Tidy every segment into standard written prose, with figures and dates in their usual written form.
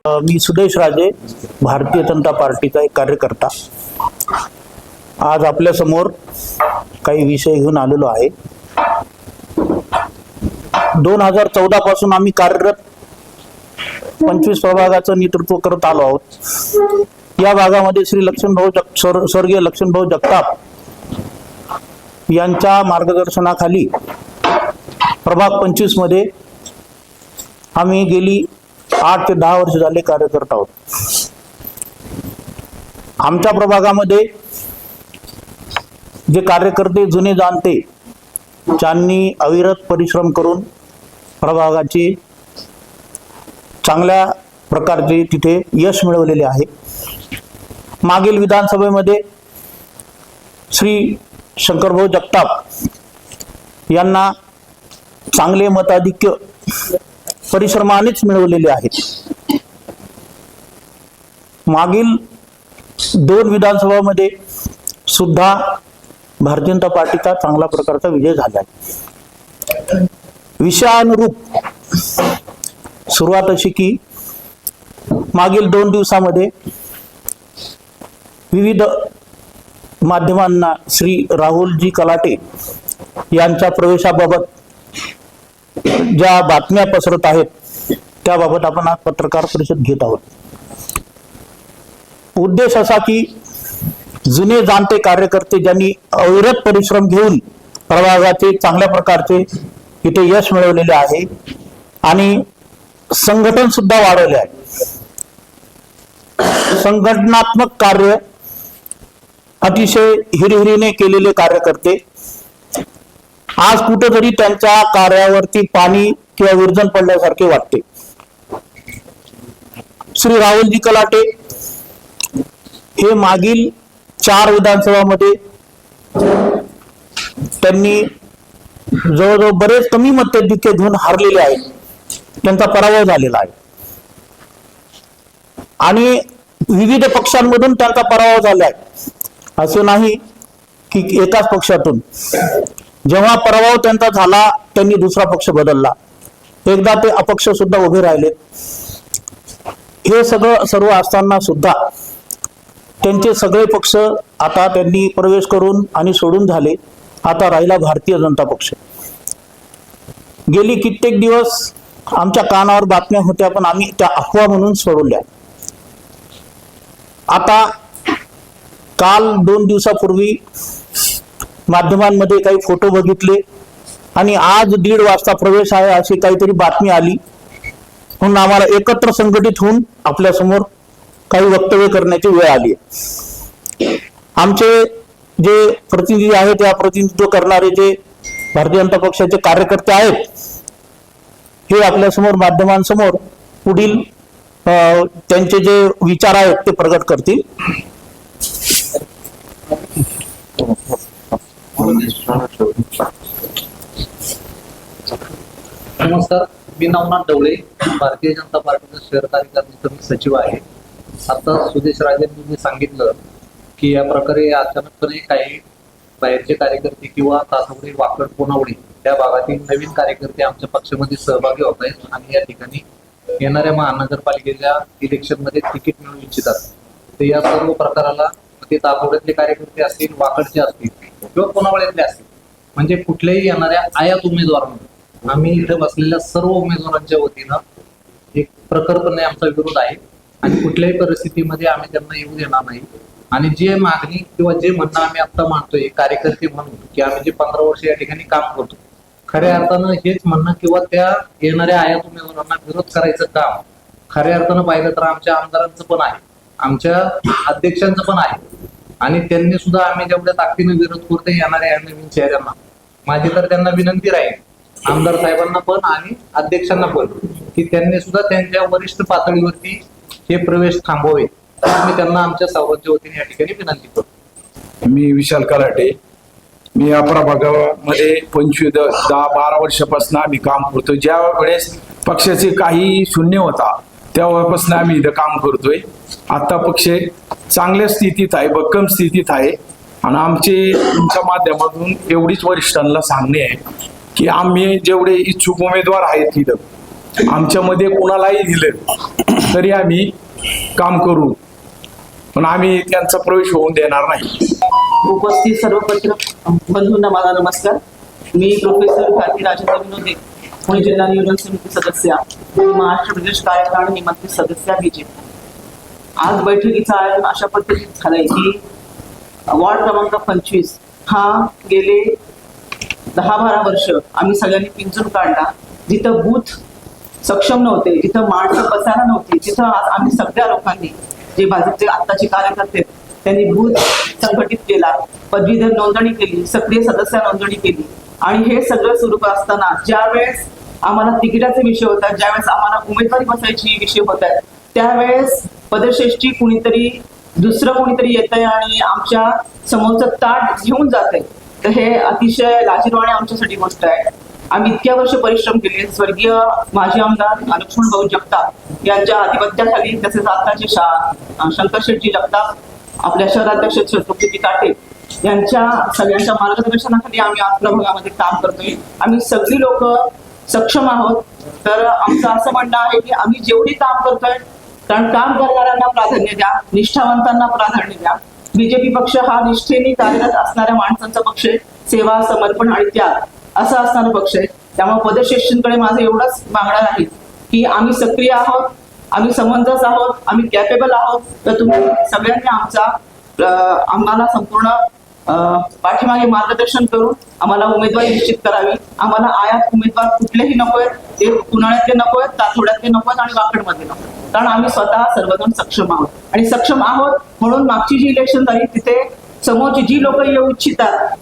मी सुदेश राजे, भारतीय जनता पार्टीचा एक कार्यकर्ता. आज आपल्या समोर काही विषय घेऊन आलेलो आहे. 2014 पासून आम्ही कार्यरत 25 प्रभागाचं नेतृत्व करत आलो आहोत. या भागामध्ये श्री स्वर्गीय लक्ष्मणभाऊ जगताप यांच्या मार्गदर्शनाखाली प्रभाग 25 मध्ये आम्ही गेली 8 ते 10 वर्ष झाले कार्य करत आहोत. आमच्या प्रभागामध्ये जे कार्यकर्ते जुने जाणते ज्यांनी अविरत परिश्रम करून प्रभागाचे चांगल्या प्रकारचे तिथे यश मिळवलेले आहे. मागील विधानसभेमध्ये श्री शंकरभाऊ जगताप यांना चांगले मताधिक्य परिश्रमानेच मिळवलेले आहेत. मागील 2 विधानसभामध्ये सुद्धा भारतीय जनता पार्टीचा चांगला प्रकारचा विजय झाला आहे. विषयानुरूप सुरुवात अशी की मागील 2 दिवसामध्ये विविध माध्यमांना श्री राहुलजी कलाटे यांच्या प्रवेशाबाबत ज्या बातम्या पसरत आहेत त्याबाबत आपण आज पत्रकार परिषद घेत आहोत. उद्देश असा की जुने जाणते कार्यकर्ते ज्यांनी अविरत परिश्रम घेऊन प्रभागाचे चांगल्या प्रकारचे इथे यश मिळवलेले आहे आणि संघटन सुद्धा वाढवले आहे. संघटनात्मक कार्य अतिशय हिरिहिरीने केलेले कार्यकर्ते आज कुठेतरी त्यांच्या कार्यावरती पाणी किंवा विरजन पडल्यासारखे वाटते. श्री राहुलजी कलाटे हे मागील 4 विधानसभामध्ये त्यांनी जवळजवळ बरेच कमी मताधिक्य घेऊन हारलेले आहेत. त्यांचा पराभव झालेला आहे आणि विविध पक्षांमधून त्यांचा पराभव झाला आहे. असे नाही की एकाच पक्षातून. जेव्हा पराभव त्यांचा झाला त्यांनी दुसरा पक्ष बदलला. एकदा ते अपक्ष सुद्धा उभे राहिले. हे सर्व असताना सुद्धा त्यांचे सगळे पक्ष आता त्यांनी प्रवेश करून आणि सोडून झाले. आता राहिला भारतीय जनता पक्ष. गेली कित्येक दिवस आमच्या कानावर बातम्या होत्या पण आम्ही त्या अफवा म्हणून सोडवल्या. आता काल 2 दिवसापूर्वी माध्यमांमध्ये काही फोटो बघितले आणि आज 1:30 वाजता प्रवेश आहे अशी काहीतरी बातमी आली म्हणून आम्हाला एकत्र संघटित होऊन आपल्या समोर काही वक्तव्य करण्याची वेळ आली. आमचे जे प्रतिनिधी आहेत या प्रतिनिधित्व करणारे जे भारतीय जनता पक्षाचे कार्यकर्ते आहेत हे आपल्या समोर माध्यमांसमोर पुढील त्यांचे जे विचार आहेत ते प्रगट करतील. नमस्कार, मी नवनाथ ढवळे, भारतीय जनता पार्टीचा शहर कार्यकारिणी समिती सचिव आहे. आता सुदेश राजेंनी सांगितलं की या प्रकारे अचानकपणे काही बाहेरचे कार्यकर्ते किंवा तासवडी, वाकड, पुनावडी या भागातील नवीन कार्यकर्ते आमच्या पक्षामध्ये सहभागी होत आहेत आणि या ठिकाणी येणाऱ्या महानगरपालिकेच्या इलेक्शन मध्ये तिकीट मिळवू इच्छितात. तर या सर्व प्रकाराला ते तासवड्यातले कार्यकर्ते असतील, वाकडचे असतील किंवा पुनावळ्यातले असतील म्हणजे कुठल्याही येणाऱ्या आयात उमेदवारांना आम्ही इथे बसलेल्या सर्व उमेदवारांच्या वतीनं एक प्रखरपणे आमचा विरोध आहे आणि कुठल्याही परिस्थितीमध्ये आम्ही त्यांना येऊ देणार नाही. आणि जे मागणी किंवा जे म्हणणं आम्ही आता मानतोय कार्यकर्ते म्हणून की आम्ही जे 15 वर्ष या ठिकाणी काम करतो, खऱ्या अर्थानं हेच म्हणणं किंवा त्या येणाऱ्या आयात उमेदवारांना विरोध करायचं काम खऱ्या अर्थानं पाहिलं तर आमच्या आमदारांचं पण आहे, आमच्या अध्यक्षांचं पण आहे आणि त्यांनी सुद्धा आम्ही जेवढ्या ताकदीने विरोध करतो येणाऱ्या नवीन चेहऱ्यांना माझी तर त्यांना विनंती राहील आमदार साहेबांना पण आणि अध्यक्षांना पण की त्यांनी सुद्धा त्यांच्या वरिष्ठ पातळीवरती हे प्रवेश थांबवावे. मी त्यांना आमच्या सर्वांच्या वतीने या ठिकाणी विनंती करतो. मी विशाल कलाटे. मी या प्रभागामध्ये 10-12 वर्षापासून आम्ही काम करतो. ज्या वेळेस पक्षाचे काही शून्य होता तेव्हापासून आम्ही इथं काम करतोय. आता पक्ष चांगल्या स्थितीत आहे, भक्कम स्थितीत आहे आणि आमचे तुमच्या माध्यमातून एवढीच वरिष्ठांना सांगणे आहे की आम्ही जेवढे इच्छुक उमेदवार आहेत तिथं आमच्यामध्ये कोणालाही दिलं तरी आम्ही काम करू, पण आम्ही त्यांचा प्रवेश होऊन देणार नाही. उपस्थित सर्व पत्रक बंधूंना माझा नमस्कार. मी प्रोफेसर भारती राजेंद्र विनोदे, पुणे जिल्हा नियोजन समिती सदस्य आणि महाराष्ट्र प्रदेश कार्यकारिणी निमंत्रित सदस्य बीजेपी. आज बैठकीचं आयोजन अशा पद्धतीत झालंय की वॉर्ड क्रमांक 25 हा गेले 10-12 वर्ष आम्ही सगळ्यांनी पिंजून काढला. जिथं बूथ सक्षम नव्हते, जिथं माणसं बसायला नव्हती, तिथं आज आम्ही सगळ्या लोकांनी, जे भाजपचे आत्ताचे कार्यकर्ते आहेत, त्यांनी बूथ संघटित केला, पदवीधर नोंदणी केली, सक्रिय सदस्य नोंदणी केली. आणि हे सगळं सुरू असताना ज्या वेळेस आम्हाला तिकिटाचे विषय होतात, ज्यावेळेस आम्हाला उमेदवारी बसायची विषय होत आहेत, त्यावेळेस पदश्रेष्ठी कुणीतरी दुसरं कोणीतरी येत आहे आणि आमच्या समोरचं ताट घेऊन जात आहे. तर हे अतिशय लाजिरवाणी आमच्यासाठी गोष्ट आहे. आम्ही इतक्या वर्ष परिश्रम केले. स्वर्गीय माजी आमदार लक्ष्मण भाऊ जगताप यांच्या आधिपत्याखाली, तसेच आताचे शंकर शेट्टी जगताप, आपल्या शहराध्यक्ष छत्रपती काटे यांच्या सगळ्यांच्या मार्गदर्शनाखाली आम्ही आज प्रभागामध्ये काम करतोय. आम्ही सगळी लोक सक्षम आहोत. तर आमचं असं म्हणणं आहे की आम्ही जेवढी काम करतोय, कारण काम करणाऱ्यांना प्राधान्य द्या, निष्ठावंतांना प्राधान्य द्या. बीजेपी पक्ष हा निष्ठेने कार्यरत असणाऱ्या माणसांचा पक्ष आहे. सेवा, समर्पण आणि त्याग असं असणारा पक्ष आहे. त्यामुळे पदश्रेष्ठींकडे माझं एवढंच मागणं आहे की आम्ही सक्रिय आहोत, आम्ही समंजस आहोत, आम्ही कॅपेबल आहोत. तर तुम्ही सगळ्यांनी आम्हाला संपूर्ण पाठीमागे मार्गदर्शन करून आम्हाला उमेदवारी निश्चित करावी. आम्हाला आयात उमेदवार कुठलेही नकोय, ते उन्हाळ्यातले नकोय, ताथोड्यातले नकोय आणि वाकडमध्ये नको. कारण आम्ही स्वतः सर्वजण सक्षम आहोत. आणि सक्षम आहोत म्हणून मागची जी इलेक्शन झाली तिथे समोरची जी लोक येऊ इच्छितात,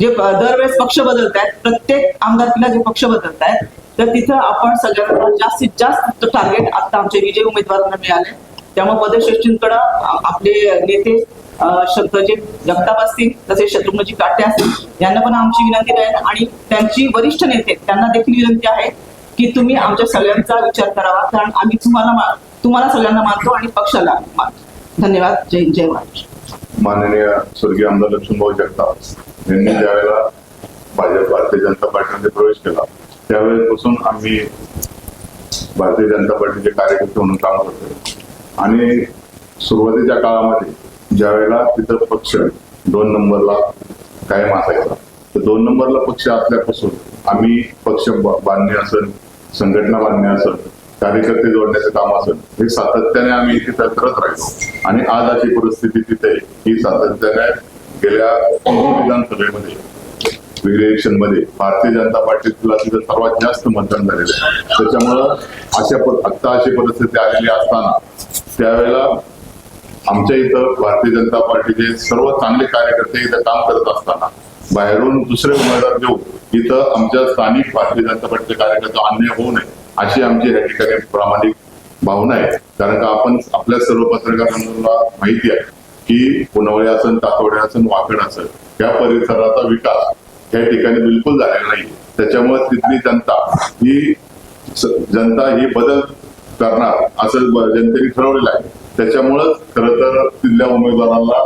जे दरवेळेस पक्ष बदलत आहेत, प्रत्येक आमदारकीला जे पक्ष बदलत आहेत, तर तिथं आपण सगळ्यांना जास्तीत जास्त टार्गेट आता आमचे विजय उमेदवारांना मिळाले. त्यामुळे पदश्रेष्ठींकडे आपले नेते शंकरजी जगताप असतील, तसेच शत्रुघ्नजी काटे असतील, यांना पण आमची विनंती राहील. आणि त्यांची वरिष्ठ नेते त्यांना देखील विनंती आहे की तुम्ही आमच्या सगळ्यांचा विचार करावा, कारण आम्ही तुम्हाला सगळ्यांना मानतो आणि पक्षाला मानतो. धन्यवाद. जय महाराष्ट्र. माननीय स्वर्गीय आमदार लक्ष्मणभाऊ जगताप यांनी ज्यावेळेला भारतीय जनता पार्टीमध्ये प्रवेश केला, त्यावेळेपासून आम्ही भारतीय जनता पार्टीचे कार्यकर्ते म्हणून काम करतोय. आणि सुरुवातीच्या काळामध्ये ज्या वेळेला तिथं पक्ष 2 नंबरला कायम असायचा, तर 2 नंबरला पक्ष असल्यापासून आम्ही पक्ष बांधणे असेल, संघटना बांधणे असेल, कार्यकर्ते जोडण्याचं काम असेल, हे सातत्याने आम्ही तिथं करत राहिलो. आणि आज अशी परिस्थिती तिथे ही सातत्याने गेल्या विधानसभेमध्ये इलेक्शन मध्ये भारतीय जनता पार्टीला तिथं सर्वात जास्त मतदान झालेलं आहे. त्याच्यामुळं आता अशी परिस्थिती आलेली असताना त्यावेळेला आमच्या इथं भारतीय जनता पार्टीचे सर्व चांगले कार्यकर्ते इथं काम करत असताना बाहेरून दुसरे उमेदवार देऊन इथं आमच्या स्थानिक भारतीय जनता पार्टीचे कार्यकर्ते अन्याय होऊ नये अशी आमची या ठिकाणी प्रामाणिक भावना आहे. कारण का आपण आपल्या सर्व पत्रकारांना माहिती आहे की पुनवळे असेल, तातोडे असेल, वाकड असेल, या परिसराचा विकास या ठिकाणी बिलकुल झालेला नाही. त्याच्यामुळे तिथली जनता ही बदल करणार असं जनतेने ठरवलेलं आहे. त्याच्यामुळं खरं तर तिथल्या उमेदवारांना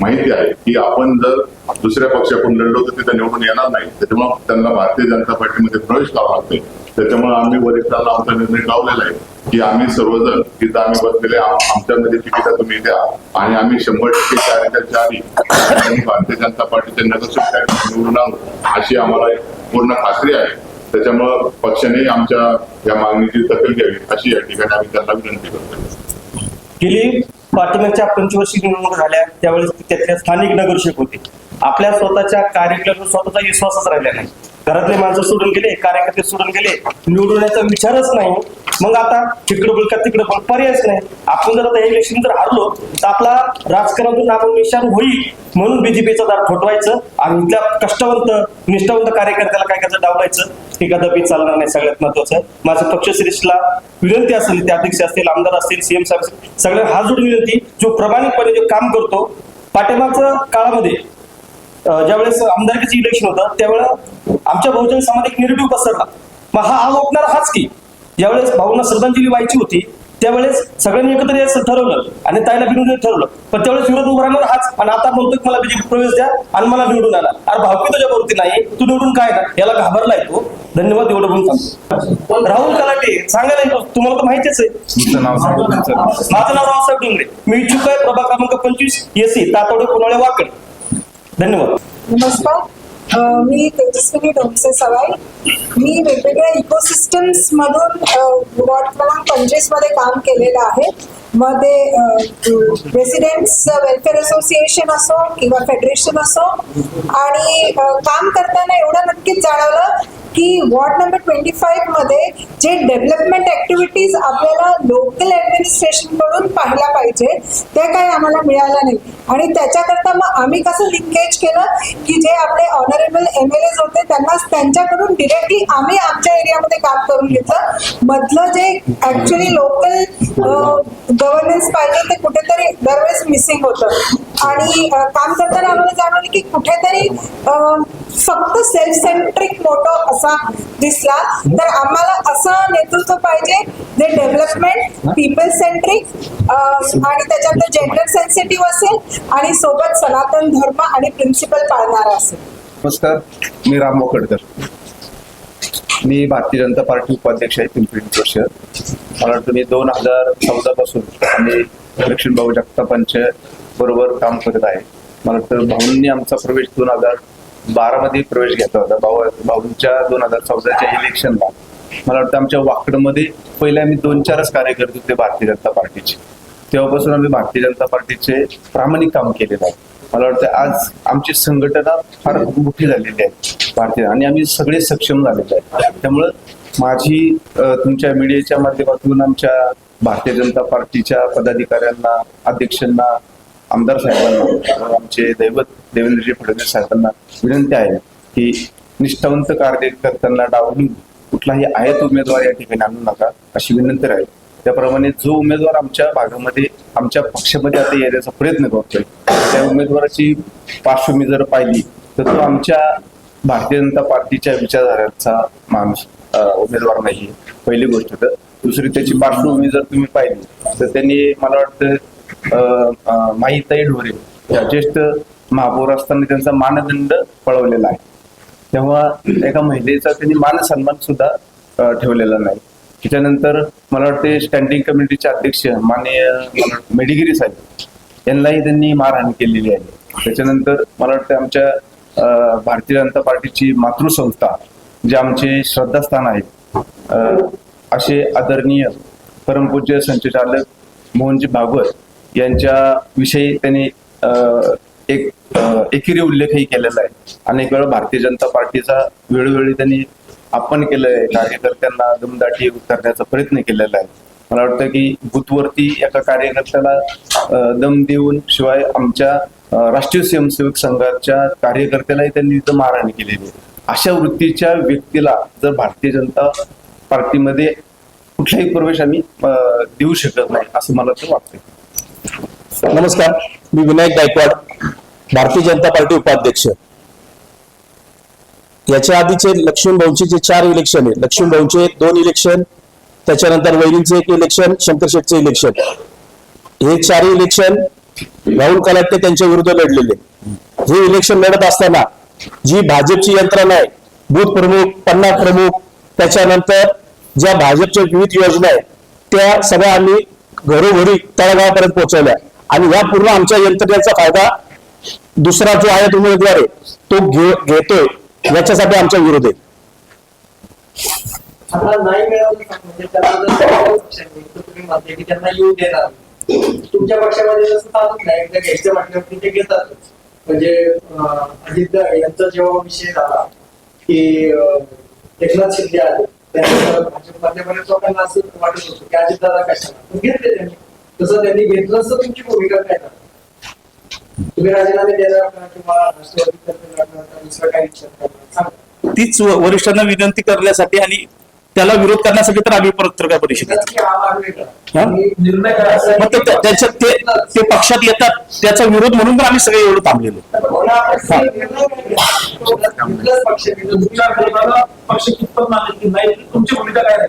माहिती आहे की आपण जर दुसऱ्या पक्षाकडून लढलो तर तिथे निवडून येणार नाही. त्याच्यामुळे त्यांना भारतीय जनता पार्टीमध्ये प्रवेश करावा लागतोय. त्याच्यामुळे आम्ही वरिष्ठांना आमचा निर्णय लावलेला आहे की आम्ही सर्वजण तिथं आम्ही बसलेले आमच्यामध्ये तिकीट तुम्ही द्या आणि आम्ही 100% कार्यकर्त्याच्या आधी भारतीय जनता पार्टीचे नगरसेवक निवडून आणू अशी आम्हाला पूर्ण खात्री आहे. त्याच्यामुळं पक्षाने आमच्या या मागणीची दखल घ्यावी अशी या ठिकाणी आम्ही त्यांना विनंती करतो. गेली पाठिंब्याच्या 25 निवडणूक झाल्या, त्यावेळेस त्यातल्या स्थानिक नगरसेवक होते. आपल्या स्वतःच्या कार्यकर्त्यांवर स्वतःचा विश्वासच राहिला नाही. घरातले माणसं सोडून गेले, कार्यकर्ते सोडून गेले, निवडण्याचा विचारच नाही. मग आता तिकडं बोल का तिकडं बोल, पर्यायच नाही. आपण जर आता हे इलेक्शन जर हारलो तर आपला राजकारणातून आपण निशाण होईल म्हणून बीजेपीचा दार ठोठवायचं आणि इथल्या कष्टवंत निष्ठावंत कार्यकर्त्याला काय करायचं, डावलायचं, हे कदापि चालणार नाही. सगळ्यात महत्वाचं माझं पक्षश्रेष्ठला विनंती असेल, ते अध्यक्ष असतील, आमदार असतील, सीएम साहेब असतील, सगळ्या हात जोडून विनंती, जो प्रामाणिकपणे जो काम करतो. पाठिंबाच्या काळामध्ये ज्यावेळेस आमदारकीचं इलेक्शन होतं त्यावेळेस आमच्या बहुजन समाज एक निगेटिव्ह पसरला. मग हा आग ओकणारा हाच की ज्यावेळेस भाऊंना श्रद्धांजली व्हायची होती त्यावेळेस सगळ्यांनी एकत्र यायचं ठरवलं आणि ताईला बिनून ठरवलं, पण त्यावेळेस विरोध उभा राहणार हाच. आणि आता म्हणतोय मला बीजेपी प्रवेश द्या आणि मला निवडून आला. अरे भावकी तुझ्या वरती नाही, तू निवडून काय ना, याला घाबरलाय तो. धन्यवाद. एवढं बोलून सांगतो. राहुल कलाटे सांगा नाही, तुम्हाला तर माहितीच आहे. तुमचं नाव सांगा, तुमचं नाव. माझं नाव रावसाहेब डोंगरे. मी इच्छुक आहे प्रभाग क्रमांक 25 एसी तातोडे पुनवळे वाकड. धन्यवाद. नमस्कार. मी तेजस्विनी डोंगसे सवाई. मी वेगवेगळ्या इकोसिस्टम्स मधून वॉर्ड क्रमांक 25 मध्ये काम केलेलं आहे. मध्ये रेसिडेंट्स वेलफेअर असोसिएशन असो किंवा फेडरेशन असो, आणि काम करताना एवढं नक्कीच जाणवलं की वॉर्ड नंबर 25 मध्ये जे डेव्हलपमेंट ऍक्टिव्हिटीज आपल्याला लोकल ऍडमिनिस्ट्रेशन कडून पाहायला पाहिजे त्या काही आम्हाला मिळाल्या नाही. आणि त्याच्याकरता मग आम्ही कसं लिंकेज केलं की जे आपले ऑनरेबल MLAs होते त्यांच्याकडून डिरेक्टली आम्ही आमच्या एरियामध्ये काम करून घेतलं. मधलं जे ऍक्च्युली लोकल गव्हर्नन्स पाहिजे ते कुठेतरी दरवेळेस मिसिंग होतं. आणि काम करताना आम्हाला जाणवलं की कुठेतरी फक्त सेल्फ सेंट्रिक मोटो असा दिसला. तर आम्हाला असं नेतृत्व पाहिजे जे डेव्हलपमेंट पीपल सेंट्रिक आणि त्याच्यात जेंडर सेन्सिटिव्ह असेल आणि सोबत सनातन धर्म आणि प्रिन्सिपल पाळणारा असेल. नमस्कार, मी राम मोकडकर. मी भारतीय जनता पार्टी उपाध्यक्ष आहे पिंपरी शहर. मला वाटतं मी 2014 पासून आम्ही लक्ष्मण भाऊ जगतापांच्या बरोबर काम करत आहे. मला वाटतं भाऊंनी आमचा प्रवेश 2012 मध्ये प्रवेश घेतला होता. भाऊंच्या 2014च्या इलेक्शनला मला वाटतं आमच्या वाकडमध्ये पहिले आम्ही 2-4च कार्यकर्ते होते भारतीय जनता पार्टीचे. तेव्हापासून आम्ही भारतीय जनता पार्टीचे प्रामाणिक काम केलेलं आहे. मला वाटतं आज आमची संघटना फार मोठी झालेली आहे भारतीय, आणि आम्ही सगळे सक्षम झालेले आहे. त्यामुळं माझी तुमच्या मीडियाच्या माध्यमातून आमच्या भारतीय जनता पार्टीच्या पदाधिकाऱ्यांना, अध्यक्षांना, आमदार साहेबांना, आमचे दैवत देवेंद्रजी फडणवीस साहेबांना विनंती आहे की निष्ठावंत कार्य करताना डावलून कुठलाही आयात उमेदवार या ठिकाणी आणू नका, अशी विनंती राहील. त्याप्रमाणे जो उमेदवार आमच्या भागामध्ये, आमच्या पक्षामध्ये आता येण्याचा प्रयत्न करतोय, त्या उमेदवाराची पार्श्वभूमी जर पाहिली तर तो आमच्या भारतीय जनता पार्टीच्या विचारधारांचा माणूस उमेदवार नाहीये, पहिली गोष्ट. तर दुसरी, त्याची पार्श्वभूमी जर तुम्ही पाहिली तर त्यांनी मला वाटतं माहीताई ढोरे या ज्येष्ठ महापौर असताना त्यांचा मानदंड पळवलेला आहे. तेव्हा एका महिलेचा त्यांनी मान सन्मान सुद्धा ठेवलेला नाही. त्याच्यानंतर मला वाटते स्टँडिंग कमिटीचे अध्यक्ष माननीय मेडिगिरी साहेब यांनाही त्यांनी मारहाण केलेली आहे. त्याच्यानंतर मला वाटतं आमच्या भारतीय जनता पार्टीची मातृसंस्था जे आमचे श्रद्धास्थान आहे, असे आदरणीय परमपूज्य संचालक मोहनजी भागवत यांच्या विषयी त्यांनी एकेरी उल्लेखही केलेला आहे. अनेक वेळा भारतीय जनता पार्टीचा वेळोवेळी त्यांनी आपण केलंय, कार्यकर्त्यांना दमदाटी करण्याचा प्रयत्न केलेला आहे. मला वाटतं की बूथवरती एका कार्यकर्त्याला दम देऊन, शिवाय आमच्या राष्ट्रीय स्वयंसेवक संघाच्या कार्यकर्त्यालाही त्यांनी इथं मारहाण केलेली आहे. अशा वृत्तीच्या व्यक्तीला जर भारतीय जनता पार्टीमध्ये कुठलाही प्रवेश आम्ही देऊ शकत नाही, असं मला तर वाटतंय. नमस्कार, मी विनायक गायकवाड, भारतीय जनता पार्टी उपाध्यक्ष. याच्या आधीचे लक्ष्मण भाऊंचे जे 4 इलेक्शन आहे, लक्ष्मण भाऊंचे 2 इलेक्शन, त्याच्यानंतर वैरींचे 1 इलेक्शन, शंकर शेठचे इलेक्शन, हे 4 इलेक्शन राहुल कलाटे त्यांच्या विरुद्ध लढलेले. हे इलेक्शन लढत असताना जी भाजपची यंत्रणा आहे, बूथ प्रमुख, पन्नास प्रमुख, त्याच्यानंतर ज्या भाजपच्या विविध योजना आहेत त्या सगळ्या आम्ही घरोघरी तळागाळापर्यंत पोहोचवल्या. आणि या पूर्ण आमच्या यंत्रणेचा फायदा दुसरा जो आहे उमेदवार आहे तो घेतोय, याच्यासाठी आमचा विरोध आहे. आता नाही मिळालं म्हणजे तुम्ही म्हणते की त्यांना येऊ देणार. तुमच्या पक्षामध्ये जसं चालत नाही, एकदा घ्यायचं म्हटल्यावरती ते घेतातच. म्हणजे अजित यांचा जेव्हा विषय झाला की एकनाथ शिंदे आले, भाजपमधल्या बऱ्याच लोकांना असं वाटत होतं की अजितदादा कशाला घेतले त्यांनी. तसं त्यांनी घेतलं असं तुमची भूमिका काय करणार? तुम्ही राजीनामे देणार का किंवा राष्ट्रवादी काही विचार करणार? तीच वरिष्ठांना विनंती करण्यासाठी आणि त्याला विरोध करण्यासाठी तर आम्ही पत्रकार परिषदेत मग त्याच्यात ते पक्षात येतात, त्याचा विरोध म्हणून तर आम्ही सगळे एवढं थांबलेलो. तुमची भूमिका काय आहे?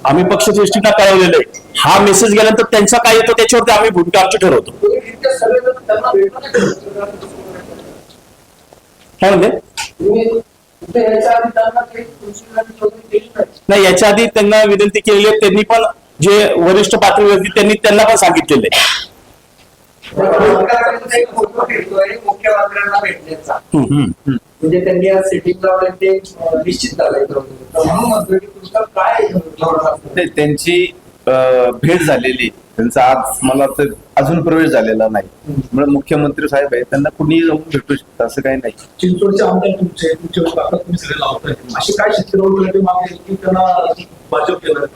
आम्ही पक्षश्रेष्ठींना कळवलेलं आहे. हा मेसेज गेल्यानंतर त्यांचा काय येतो त्याच्यावरती आम्ही भूमिका आमची ठरवतो. काय म्हणजे तर याच्या आधी त्यांना काही सूचना वगैरे केली नाही. नाही, याच्या आधी त्यांना विनंती केलेली आहे, त्यांनी पण जे वरिष्ठ पातळीवरती त्यांना पण सांगितलेले आहे. सरकारकडून एक फोटो भेटतोय मुख्यमंत्र्यांना भेटण्याचा, म्हणजे त्यांनी आज सिटिंग लावलं ते निश्चित झालंय. तर म्हणून म्हणतोय की तुमचं काय धोरण असतं? त्यांची भेट झालेली, त्यांचा आज मला वाटतं अजून प्रवेश झालेला नाही. म्हणजे मुख्यमंत्री साहेब आहेत, त्यांना कुणीही जाऊन भेटू शकतं असं काही नाही. चिंचवडचे आमदार तुमचे काका तुम्ही सगळे लावताय, असे काय शेतकरी मागणी की त्यांना भाजप केलं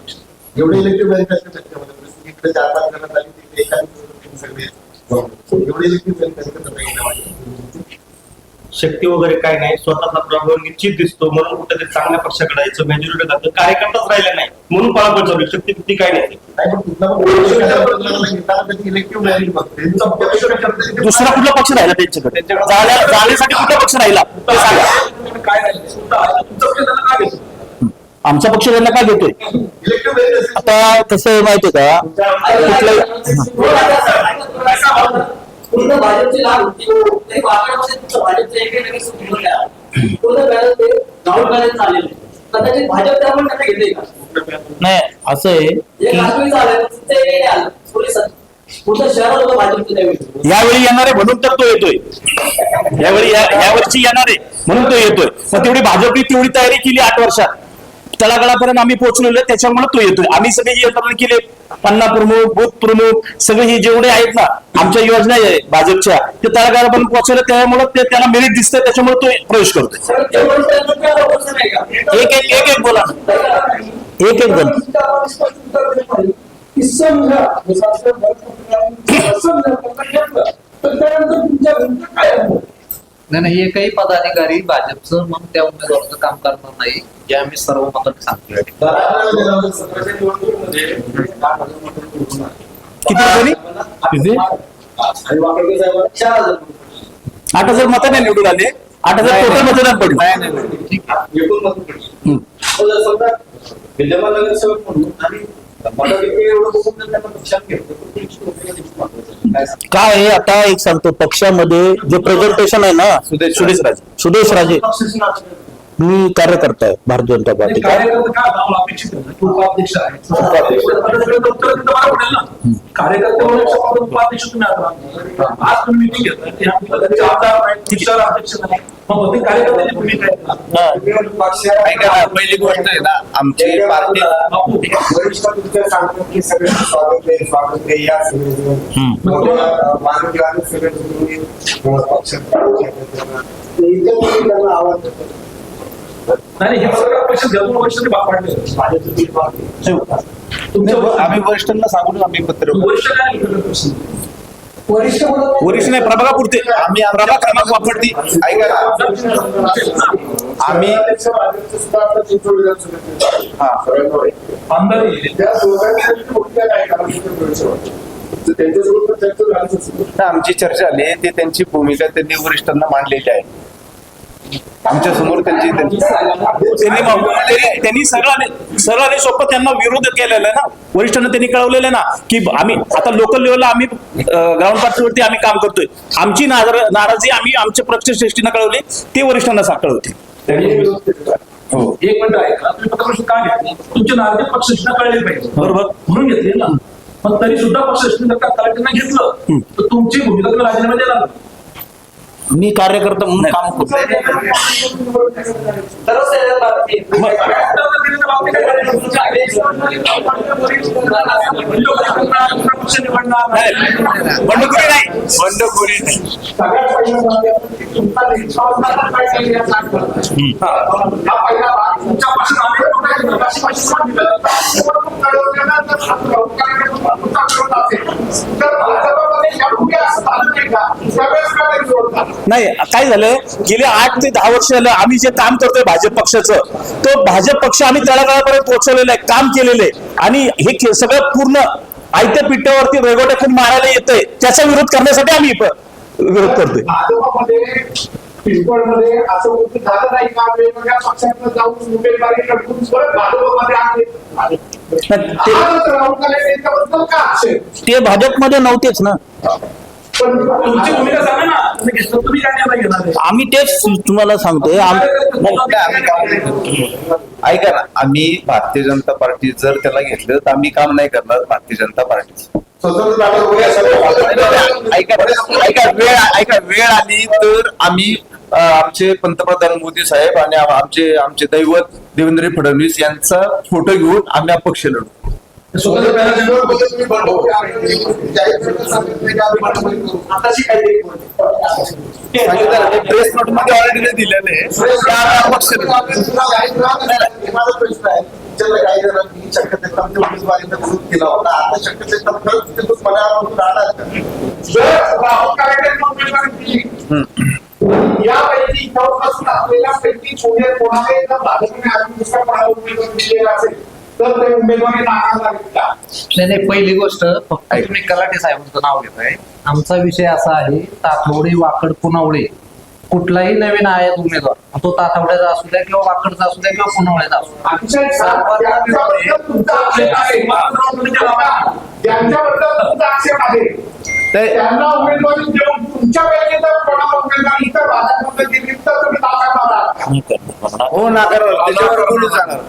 एवढे इलेक्ट्रिक बँक असते त्याच्यामध्ये इकडे 4-5 करण्यात आली, तिकडे एखादी सगळे एवढे इलेक्ट्रिक बँक शक्ती वगैरे काय नाही, स्वतःचा प्रभाव निश्चित दिसतो म्हणून कुठेतरी चांगल्या पक्षाकडे यायचं मेजॉरिटी जातं, कार्यकर्ताच राहिले नाही म्हणून पळापळ चालू. शक्ती किती काय नाही. दुसरा कुठला पक्ष राहिला त्यांच्याकडे? जाण्यासाठी कुठला पक्ष राहिला ते सांगा. काय नाही तुमचा पक्ष त्यांना काय घेतो? आमचा पक्ष त्यांना काय देतोय? इलेक्ट्रिक बँक आता कसं आहे माहितीये का, पूर्ण भाजपची लाभ होती, तरी वाकड्यामध्ये तुमचं भाजपचं एकही सुरू नाही. पूर्ण बॅलन्स ते राहुल गांधी चाललेले, कदाचित भाजप त्यामुळे त्यांना घेतले का? नाही असं आहे एक की राष्ट्रवादी आलं, तुमचं एकही नाही आलं. पूर्ण शहरात होतं भाजपचं त्यावेळी. यावेळी येणार आहे म्हणून तर तो येतोय. यावर्षी येणार आहे म्हणून तो येतोय. मग तेवढी भाजपने तेवढी तयारी केली 8 वर्षात, तळागाळापर्यंत आम्ही पोहोचलेलो, त्याच्यामुळे तो येतोय. आम्ही सगळे यंत्रणा केले, पन्ना प्रमुख, बूथ प्रमुख, सगळे हे जेवढे आहेत ना आमच्या योजना आहे भाजपच्या, ते तळागाळापर्यंत पोहोचले, त्यामुळे ते त्याला मेरिट दिसतंय, त्याच्यामुळे तो प्रवेश करतोय. एक बोला, एक जण नाही, एकही पदाधिकारी भाजपचं मग त्या उमेदवाराचं काम करणार नाही, जे आम्ही सर्व मतांनी सांगतोय. किती जणी? 8,000 मतांनी निवडून आले. 8,000 टोटल मतदान पडलं. विद्यमान नगरसेवक म्हणून आणि काय आहे, आता एक सांगतो, पक्षामध्ये जे प्रेझेंटेशन आहे ना, सुदेश राजे मी कार्यकर्ता आहे भारतीय जनता पार्टीचा. कार्यकर्ता काय आम्हाला अपेक्षित आहे की उपाध्यक्ष आहे, कार्यकर्ते उपाध्यक्ष तुम्ही आज तुम्ही मिटिंग घेतला, आमदार नाही, शहर अध्यक्ष नाही, मग ते कार्यकर्त्याची भूमिका आहे. ऐका ना, पहिली गोष्ट आहे ना, आमची पार्टी वरिष्ठ तुमच्या सांगतो की सगळे स्वागत आहे या आवाज नाही, हे सगळं पैसे घेऊन वर्ष आम्ही वरिष्ठांना सांगून आम्ही पत्र वरिष्ठ नाही, प्रभागापुरते आम्ही प्रभाग क्रमांक वापरती. ऐका ना, आम्ही आमची चर्चा झाली, ते त्यांची भूमिका त्यांनी वरिष्ठांना मांडलेली आहे. आमच्या समोर त्यांनी सरळ सोपं त्यांना विरोध केलेला आहे ना, वरिष्ठांना त्यांनी कळवलेलं आहे ना की आम्ही आता लोकल लेवलला आम्ही ग्राउंड पातळीवरती आम्ही काम करतोय. आमची नाराजी आम्ही आमच्या पक्षश्रेष्ठींना कळवली, ते वरिष्ठांना कळवते. एक मिनिट आहे का, तुम्ही पक्षप्रश्न का घेतले? तुमचे नागरिक पक्षश्रेष्ठींना कळले पाहिजे, बरोबर, म्हणून घेतले ना. पण तरी सुद्धा पक्षश्रेष्ठींना कलेक्टरना घेतलं तर तुमची भूमिका तुम्ही राजीनामा देणार. मी कार्यकर्ता म्हणून काम करतो. बंडखोरी नाही, बंडखोरी नाही. नाही, काय झालंय, गेले 8 ते 10 वर्ष झालं आम्ही जे काम करतोय भाजप पक्षाचं, तो भाजप पक्ष आम्ही तळागाळापर्यंत पोहोचवलेलं आहे, काम केलेलं आहे. आणि हे सगळं पूर्ण आयत्या पिठ्यावरती वेगवेगळ्या कोणी मारायला येतंय, त्याचा विरोध करण्यासाठी आम्ही विरोध करतोय. पिंपळमध्ये असं कुठे झालं नाही का, वेगवेगळ्या पक्षांना जाऊन उमेदवारी करून परत भाजपमध्ये आणले? ते भाजपमध्ये नव्हतेच ना. पण तुमची भूमिका सांगा ना, तुम्ही घेतलं, तुम्ही काय निर्णय घेणार आहे? आम्ही तेच तुम्हाला सांगतोय ऐका ना, आम्ही भारतीय जनता पार्टी जर त्याला घेतलं तर आम्ही काम नाही करणार भारतीय जनता पार्टीचं. ऐका वेळ आली तर आम्ही आमचे पंतप्रधान मोदी साहेब आणि आमचे दैवत देवेंद्र फडणवीस यांचा फोटो घेऊन आम्ही अपक्ष लढू. प्रेस नोट मध्ये ऑलरेडी दिलेलं आहे. अपक्ष लढू. माझा प्रश्न आहे, काही जणांनी शक्यतेचा उमेदवारीचा विरोध केला होता, आता शक्यतेचा राहणार का? जर राहुल गांधींनी उमेदवारी दिली, यापैकी जवळपास असलेल्या पैकी कोणाला जर भाजपने अजून दुसरा कोणाला उमेदवारी दिलेला असेल तर ते उमेदवारी नाकारणार का? नाही, पहिली गोष्ट फक्त तुम्ही कलाटे साहेबांचं नाव घेताय. आमचा विषय असा आहे, तातवडे वाकड पुनावळे कुठलाही नवीन आयात उमेदवार, तो तातवड्याचा असू द्या किंवा वाकडचा असू द्या किंवा पुनावळ्याचा असू द्या, त्यांच्याबद्दल तुमचा आक्षेप आहे, त्यांना उमेदवारी देऊन तुमच्यापैकी जर कोणाला उमेदवारी इतर भाजपमध्ये दिली तर तुम्ही नाकारणार आहात? हो नाकारणार, त्याच्यावर कोणी जाणार.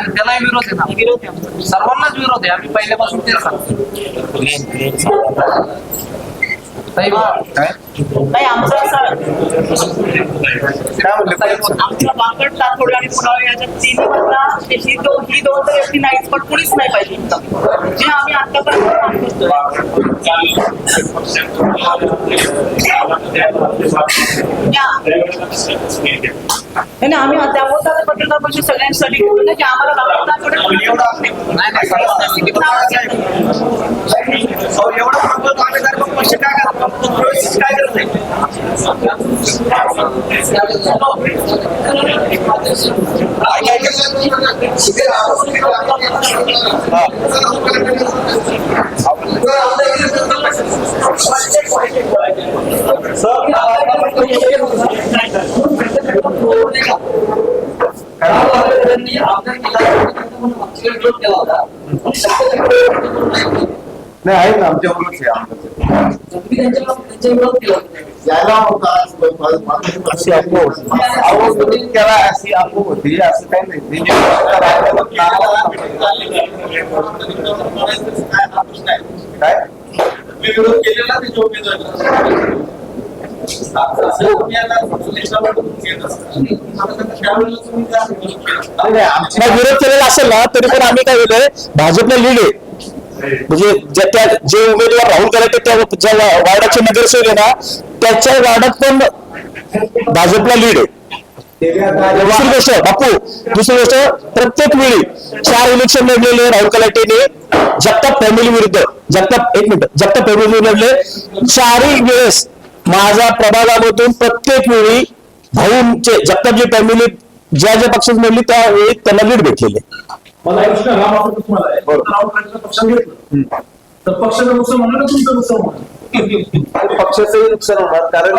त्यालाही विरोध आहे ना, सर्वांनाच विरोध आहे. आम्ही पहिल्यापासून तेच सांगतो. नाही, आमचा असा आमचा वाकड तातोडे आणि पुनावळे याच्या तिन्ही मधला ही दोन तर व्यक्ती नाहीच, पण कुणीच नाही पाहिजे जे आम्ही आतापर्यंत काम करतोय. नाही, आम्ही त्यामुळे आता पत्रकार परिषद सगळ्यांसाठी घेतो ना की आम्हाला नाही आहे ना, आमच्या विरोध अशी अफवा होती, असं काही नाही. काय विरोध केलेला त्याच्या उमेदवारी नाही, विरोध केलेला असेल ना तरी पण आम्ही काय केलंय, भाजपला लीड आहे. म्हणजे जे उमेदवार राहुल कराटे त्या ज्या वार्डाचे नगरसेवक आहे ना, त्याच्या वार्डात पण भाजपला लीड आहे. दुसरी गोष्ट बापू, दुसरी गोष्ट, प्रत्येक वेळी 4 इलेक्शन लढलेले राहुल कलाटेने जगताप फॅमिली विरुद्ध, जगताप फॅमिली लढले 4ही वेळेस. माझ्या प्रभागामधून प्रत्येक वेळी भाऊंचे जगतापची फॅमिली ज्या पक्षात लढली त्यावेळी त्यांना लीड भेटलेले. मला एक प्रश्न रामाचं तुम्हाला आहे. राहुल गांधीचं पक्षात घेतलं तर पक्षाचं नुकसान होणार का तुमचं नुकसान होणार? पक्षाचंही नुकसान होणार, कारण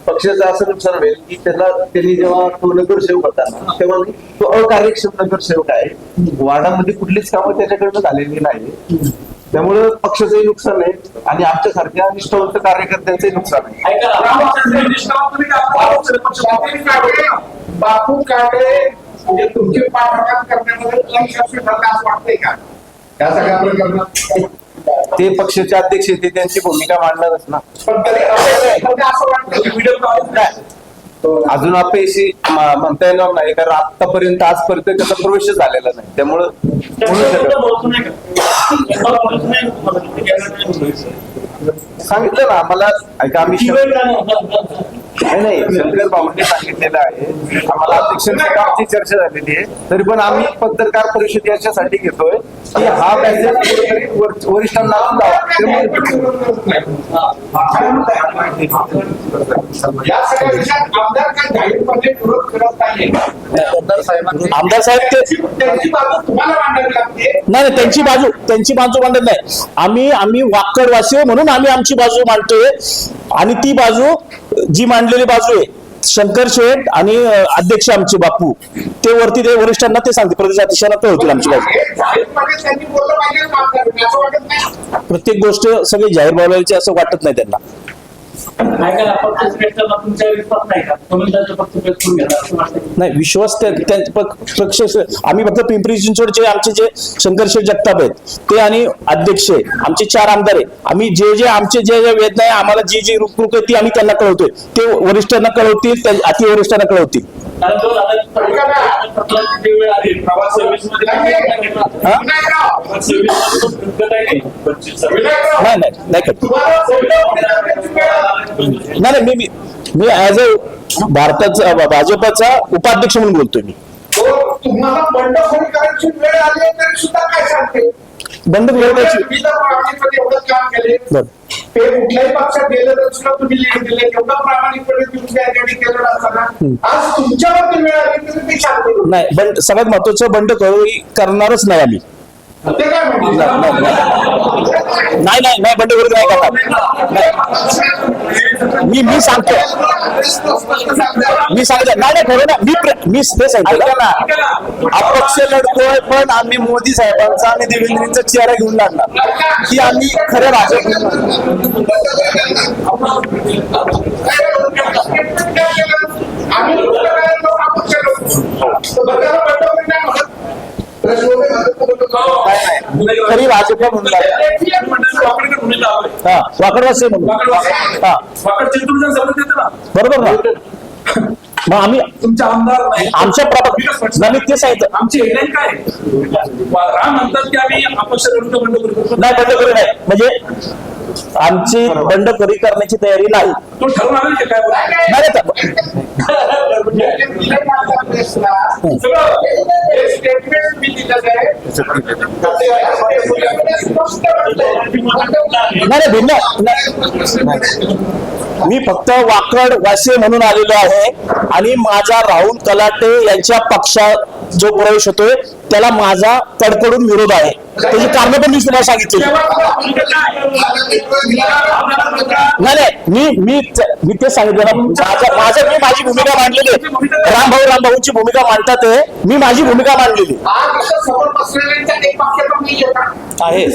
पक्षाचं असं नुकसान होईल की त्यांनी जेव्हा तो नगरसेवक होता तेव्हा तो अकार्यक्षम नगरसेवक आहे. वार्डामध्ये कुठलीच कामं त्याच्याकडनं झालेली नाही, त्यामुळे पक्षाचंही नुकसान आहे आणि आमच्यासारख्या निष्ठावंत कार्यकर्त्यांचंही नुकसान आहे. बापू काळे म्हणजे तुमचे पाठलाग करण्यामध्ये यशस्वी ठरले असं वाटतंय का या सगळ्या प्रकरणात? ते पक्षाचे अध्यक्ष ते त्यांची भूमिका मांडणारच ना. पण तरी असं वाटतं की व्हिडिओ अजून अपयशी म्हणता येणार नाही, कारण आतापर्यंत आजपर्यंत त्याचा प्रवेश झालेला नाही, त्यामुळं सांगितलं ना आम्हाला. ऐका, आम्ही नाही शंकर भाऊंनी सांगितलेलं आहे आम्हाला, अध्यक्षांची आमची चर्चा झालेली आहे, तरी पण आम्ही पत्रकार परिषद याच्यासाठी घेतोय की हा मेसेज वरिष्ठांना जावा. या सगळ्या विषयात आमदार काय जाहीरपणे विरोध करत नाही. आमदार साहेब त्यांची बाजू तुम्हाला मांडावी लागते. नाही, त्यांची बाजू मांडत नाही. आम्ही वाकडवासी म्हणून आम्ही आमची बाजू मांडतोय आणि ती बाजू जी मांडलेली बाजू आहे शंकर शेठ आणि अध्यक्ष आमचे बापू ते वरती ते वरिष्ठांना ते सांगते प्रदेश अध्यक्षांना कळवतील आमची बाजू. प्रत्येक गोष्ट सगळी जाहीर बोलायची असं वाटत नाही त्यांना. नाही विश्वास पक्ष आम्ही फक्त पिंपरी चिंचवडचे आमचे जे शंकरशेठ जगताप आहेत ते आणि अध्यक्ष आमचे 4 आमदार आहे. आम्ही जे आमचे जे वेदना आहे आम्हाला जी रुकरुक आहे ती आम्ही त्यांना कळवतोय. ते वरिष्ठांना कळवतील, अतिवरिष्ठांना कळवतील. नाही मी ऍज अ भारताचा भाजपचा उपाध्यक्ष म्हणून बोलतोय मी. तुम्हाला बंडखोरी करायची वेळ आली तरी सुद्धा काय सांगते बंडखोरी एवढं काम केले ते कुठल्याही पक्षात गेलं तर सुद्धा तुम्ही लीड दिले एवढं प्रामाणिकपणे तुम्ही त्या ठिकाणी केलं असताना आज तुमच्यावरती वेळ आली तरी ते सांगते नाही. सगळ्यात महत्वाचं बंडखोरी करणारच नाही आम्ही. ते काय म्हणते नाही बंडखोरी नाही करणार. मी सांगतो नाही खरं ना मी ते सांगतो ना अपक्ष लढतोय पण आम्ही मोदी साहेबांचा आणि देवेंद्रचा चेहरा घेऊन लागणार की आम्ही खरं भाजप. खरी भाजप म्हणून वाकडवासी म्हणून बरोबर ना. मग आम्ही तुमच्या आमदार आमच्या प्रभाग ते सांगितलं आमची हेडलाईन काय राम म्हणतात की आम्ही अपक्ष लढतो बंडखोरी नाही बंडखोरी नाही म्हणजे आमची बंडखोरी करण्याची तयारी नाही. तो ठरवून आला की काय नाही भिन्न. मी फक्त वाकड वासे म्हणून आलेलो आहे आणि माझा राहुल कलाटे यांच्या पक्षात जो प्रवेश होतोय त्याला माझा कडकडून विरोध आहे. त्याची कारण पण मी तुम्हाला सांगितली. नाही मी ते सांगितलं ना मी माझी भूमिका मांडलेली आहे. रामभाऊंची भूमिका मांडतात मी माझी भूमिका मांडलेली आहे.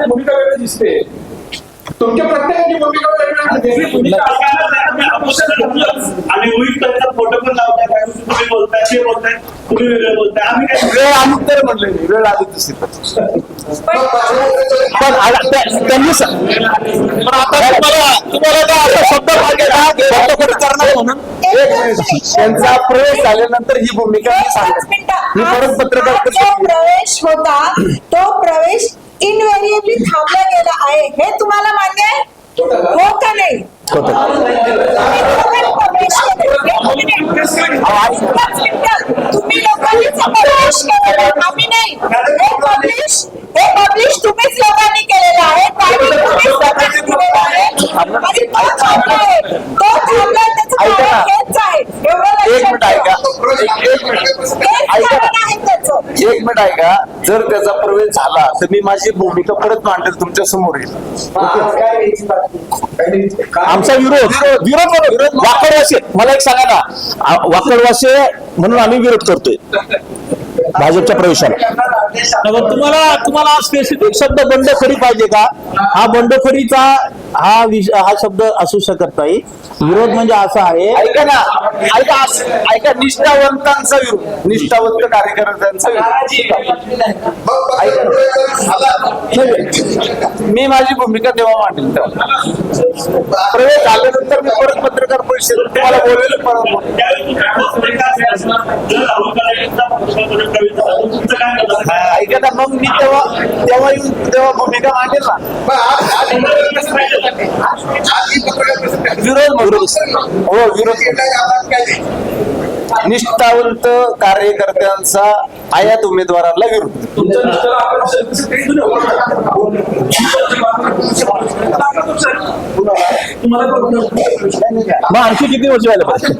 भूमिका वेगळी दिसते. तुमच्या प्रत्येकाची भूमिका आणि रोहित त्यांचा फोटो पण लावताय तुम्ही बोलताय ते बोलताय तुम्ही वेगळं बोलताय आम्ही काय वेळ आम्ही तर म्हणले वेळ आली तशी पण त्यांनी तुम्हाला असा शब्द करणार म्हणून त्यांचा प्रवेश झाल्यानंतर ही भूमिका मी सांगतो. मी परत पत्रकार प्रवेश होता तो प्रवेश इनव्हेरिएबली थांबला गेला आहे हे तुम्हाला मान्य आहे हो का नाही. तुम्ही लोकांनी प्रवेश केलेला आम्ही नाही. हे पब्लिश तुम्हीच लोकांनी केलेलं आहे. तो थांबला त्याचं कारण हेच आहे. एक मिनिट ऐका एक मिनिट ऐका जर त्याचा प्रवेश झाला तर मी माझी भूमिका परत मांडेल तुमच्या समोर येईल. आमचा विरोध वाकडवासे मला एक सांगा ना वाकडवासे म्हणून आम्ही विरोध करतोय भाजपच्या प्रवेशाला. तुम्हाला स्पेसिफिक शब्द बंडखोरी पाहिजे का. हा बंडखोरीचा हा शब्द असू शकत नाही. विरोध म्हणजे असा आहे ऐका ना ऐका निष्ठावंतांचा विरोध निष्ठावंत कार्यकर्त्यांचा मी माझी भूमिका तेव्हा मांडेल तेव्हा प्रवेश झाल्यानंतर मी परत पत्रकार परिषदेत तुम्हाला बोलेल ऐका ना मग मी तेव्हा येऊन तेव्हा भूमिका मांडेल ना. विरोध निष्ठावंत कार्यकर्त्यांचा आयात उमेदवारांना विरोध. मग आणखी किती वर्ष व्हायला पाहिजे.